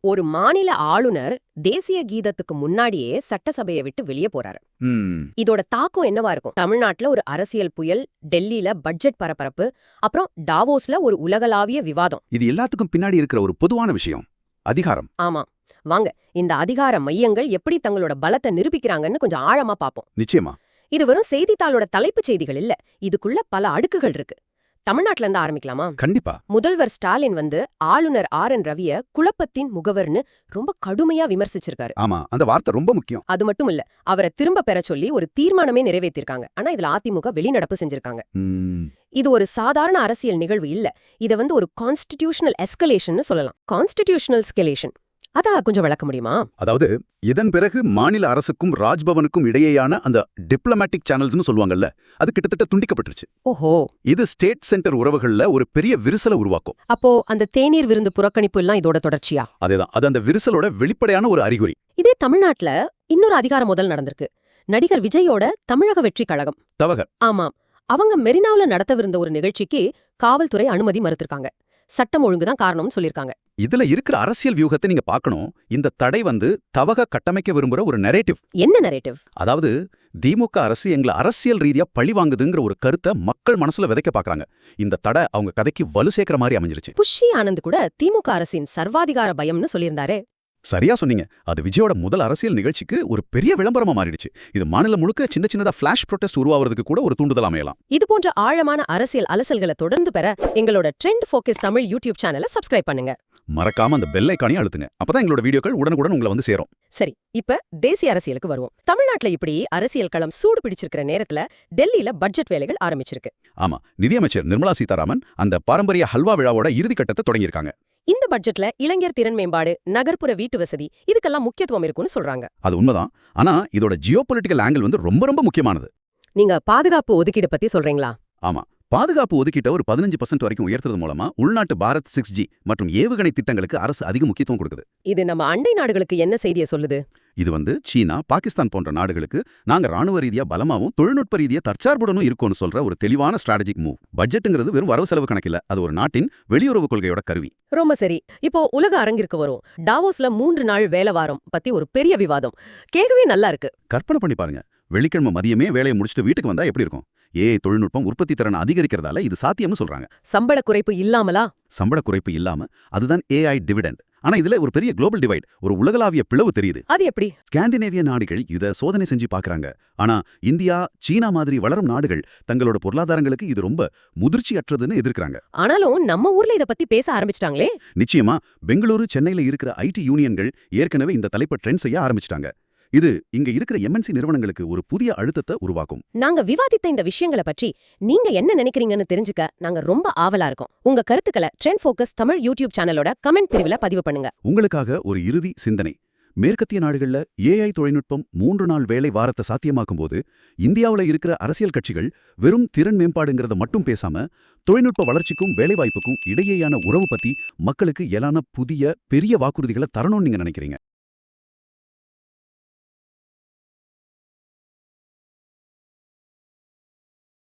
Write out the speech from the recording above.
ஒரு மாநில ஆளுநர் தேசிய கீதத்துக்கு முன்னாடியே சட்டசபையை விட்டு வெளியே போறாரு. இதோட தாக்கம் என்னவா இருக்கும்? தமிழ்நாட்டுல ஒரு அரசியல் புயல், டெல்லியில பட்ஜெட் பரபரப்பு, அப்புறம் டாவோஸ்ல ஒரு உலகளாவிய விவாதம். இது எல்லாத்துக்கும் பின்னாடி இருக்கிற ஒரு பொதுவான விஷயம், அதிகாரம். ஆமா, வாங்க இந்த அதிகார மையங்கள் எப்படி தங்களோட பலத்தை நிரூபிக்கிறாங்கன்னு கொஞ்சம் ஆழமா பாப்போம். நிச்சயமா. இது வெறும் செய்தித்தாளோட தலைப்புச் செய்திகள் இல்ல, இதுக்குள்ள பல அடுக்குகள் இருக்கு. தமிழ்நாட்டுல இருந்து ஆரம்பிக்கலாமா? கண்டிப்பா. முதல்வர் ஸ்டாலின் ஆளுநர் RN ரவிய குழப்பத்தின் முகவர்னு ரொம்ப கடுமையா விமர்சிச்சிருக்காரு. ஆமா, அந்த வார்த்தை ரொம்ப முக்கியம். அது மட்டும் இல்ல, அவரை திரும்ப பெற சொல்லி ஒரு தீர்மானமே நிறைவேற்றிருக்காங்க. ஆனா இதுல அதிமுக வெளிநடப்பு செஞ்சிருக்காங்க. இது ஒரு சாதாரண அரசியல் நிகழ்வு இல்ல, இத ஒரு கான்ஸ்டிடியூஷனல் எஸ்கலேஷன் சொல்லலாம். கான்ஸ்டிடியூஷனல் எஸ்கலேஷன் அதா கொஞ்சம் விளக்க முடியுமா? அதாவது இதன் பிறகு மாநில அரசுக்கும் ராஜ்பவனுக்கும் இடையேயான அந்த டிப்ளமேட்டிக் சேனல்ஸ்னு சொல்லுவாங்கல்ல, அது கிட்டத்தட்ட துண்டிக்கப்பட்டுருச்சு. ஓஹோ. இது ஸ்டேட் சென்டர் உறவுகள்ல ஒரு பெரிய விரிசலை உருவாக்கும். அப்போ அந்த தேநீர் விருந்து புறக்கணிப்பு எல்லாம் இதோட தொடர்ச்சியா? அதேதான், அது அந்த விரிசலோட வெளிப்படையான ஒரு அறிகுறி. இதே தமிழ்நாட்டுல இன்னொரு அதிகார முதல் நடந்திருக்கு. நடிகர் விஜயோட தமிழக வெற்றி கழகம் தவக. ஆமாம், அவங்க மெரினாவுல நடத்தவிருந்த ஒரு நிகழ்ச்சிக்கு காவல்துறை அனுமதி மறுத்திருக்காங்க. சட்டம் ஒழுங்குதான் காரணம்னு சொல்லிருக்காங்க. இதுல இருக்கிற அரசியல் வியூகத்தை நீங்க பார்க்கணும். இந்த தடை தவக கட்டமைக்க விரும்புற ஒரு நரேட்டிவ். என்ன நரேட்டிவ்? அதாவது திமுக அரசு எங்களை அரசியல் ரீதியா பழி வாங்குதுங்கிற ஒரு கருத்தை மக்கள் மனசுல விதைக்க பாக்குறாங்க. இந்த தடை அவங்க கதைக்கு வலு சேர்க்கிற மாதிரி அமைஞ்சிருச்சு. புஷி ஆனந்த் கூட திமுக அரசின் சர்வாதிகார பயம்னு சொல்லியிருந்தாரே. சரியா சொன்னீங்க. அது விஜயோட முதல் அரசியல் நிகழ்ச்சிக்கு ஒரு பெரிய விளம்பரமா மாறிடுச்சு. இது மாநிலம் முழுக்க சின்ன சின்னதா ஃபிளாஷ் ப்ரொடெஸ்ட் உருவாவதுக்கு கூட ஒரு தூண்டுதல் அமையலாம். இது போன்ற ஆழமான அரசியல் அலசல்களை தொடர்ந்து பெற எங்களோட ட்ரெண்ட் ஃபோக்கஸ் தமிழ் யூடியூப் சேனலை சப்ஸ்கிரைப் பண்ணுங்க. மறக்காம அந்த பெல் ஐகானையும் அழுத்துங்க. அப்பதான் எங்களோட வீடியோக்கள் உடனுக்குடன் உங்களை சேரும். சரி, இப்ப தேசிய அரசியலுக்கு வருவோம். தமிழ்நாட்டுல இப்படி அரசியல் களம் சூடு பிடிச்சிருக்கிற நேரத்துல டெல்லியில பட்ஜெட் வேலைகள் ஆரம்பிச்சிருக்கு. ஆமா, நிதியமைச்சர் நிர்மலா சீதாராமன் அந்த பாரம்பரிய ஹல்வா விழாவோட இறுதிக்கட்டத்தை தொடங்கியிருக்காங்க. இந்த பட்ஜெட்ல இளைஞர் திறன் மேம்பாடு, நகர்ப்புற வீட்டு வசதி, இதுக்கெல்லாம் முக்கியத்துவம் இருக்குன்னு சொல்றாங்க. அது உண்மைதான். ஆனா இதோட ஜியோபொலிட்டிக்கல் ஆங்கிள் ரொம்ப ரொம்ப முக்கியமானது. நீங்க பாதுகாப்பு ஒதுக்கீடு பத்தி சொல்றீங்களா? ஆமா, பாதுகாப்பு ஒதுக்கீட்டை ஒரு 15% வரைக்கும் உயர்த்துறது மூலமா உள்நாட்டு பாரத் 6G மற்றும் ஏவுகணை திட்டங்களுக்கு அரசு அதிக முக்கியத்துவம் கொடுக்குது. இது நம்ம அண்டை நாடுகளுக்கு என்ன செய்தியை சொல்லுது? இது சீனா, பாகிஸ்தான் போன்ற நாடுகளுக்கு நாங்க ராணுவ ரீதியா பலமாவும் தொழில்நுட்ப ரீதியா தற்சார்புடனும் இருக்கும்னு சொல்ற ஒரு தெளிவான ஸ்ட்ராட்டஜிக் மூவ். பட்ஜெட்டுங்கிறது வெறும் வரவு செலவு கணக்கில்ல, அது ஒரு நாட்டின் வெளியுறவு கொள்கையோட கருவி. ரொம்ப சரி. இப்போ உலக அரங்கிற்கு வரும். டாவோஸ்ல 3 நாள் வேலை வாரம் பத்தி ஒரு பெரிய விவாதம் கேட்கவே நல்லா இருக்கு. கற்பனை பண்ணி பாருங்க, வெள்ளிக்கிழமை மதியமே வேலையை முடிச்சுட்டு வீட்டுக்கு வந்தா எப்படி இருக்கும்? தொழில்நுட்பம் உற்பத்தி திறனை அதிகரிக்கிறதால இது சாத்தியம்னு சொல்றாங்க. சம்பள குறைப்பு இல்லாமலா? சம்பள குறைப்பு இல்லாம, அதுதான் AI டிவிடெண்ட். ஆனா இதுல ஒரு பெரிய குளோபல் டிவைட், ஒரு உலகளாவிய பிளவு தெரியுது. அது எப்படி? ஸ்காண்டினேவிய நாடுகள் இத சோதனை செஞ்சு பாக்குறாங்க. ஆனா இந்தியா, சீனா மாதிரி வளரும் நாடுகள் தங்களோட பொருளாதாரங்களுக்கு இது ரொம்ப முதிர்ச்சியற்றதுன்னு எதிர்க்கிறாங்க. ஆனாலும் நம்ம ஊர்ல இத பத்தி பேச ஆரம்பிச்சிட்டாங்களே. நிச்சயமா, பெங்களூரு, சென்னையில இருக்கிற IT யூனியன்கள் ஏற்கனவே இந்த தலைப்பை ட்ரெண்ட் செய்ய ஆரம்பிச்சிட்டாங்க. இது இங்க இருக்கிற MNC நிறுவனங்களுக்கு ஒரு புதிய அழுத்தத்தை உருவாக்கும். நாங்க விவாதித்த இந்த விஷயங்களை பற்றி நீங்க என்ன நினைக்கிறீங்கன்னு தெரிஞ்சுக்க நாங்க ரொம்ப ஆவலா இருக்கோம். உங்க கருத்துக்களை ட்ரெண்ட் ஃபோக்கஸ் தமிழ் யூடியூப் சேனலோட கமெண்ட் பிரிவுல பதிவு பண்ணுங்க. உங்களுக்காக ஒரு இறுதி சிந்தனை. மேற்கத்திய நாடுகள்ல AI தொழில்நுட்பம் 3 நாள் வேலை வாரத்தை சாத்தியமாக்கும் போது இந்தியாவுல இருக்கிற அரசியல் கட்சிகள் வெறும் திறன் மேம்பாடுங்கிறத மட்டும் பேசாம தொழில்நுட்ப வளர்ச்சிக்கும் வேலைவாய்ப்புக்கும் இடையேயான உறவு பத்தி மக்களுக்கு எலான புதிய பெரிய வாக்குறுதிகளை தரணும்னு நீங்க நினைக்கிறீங்க?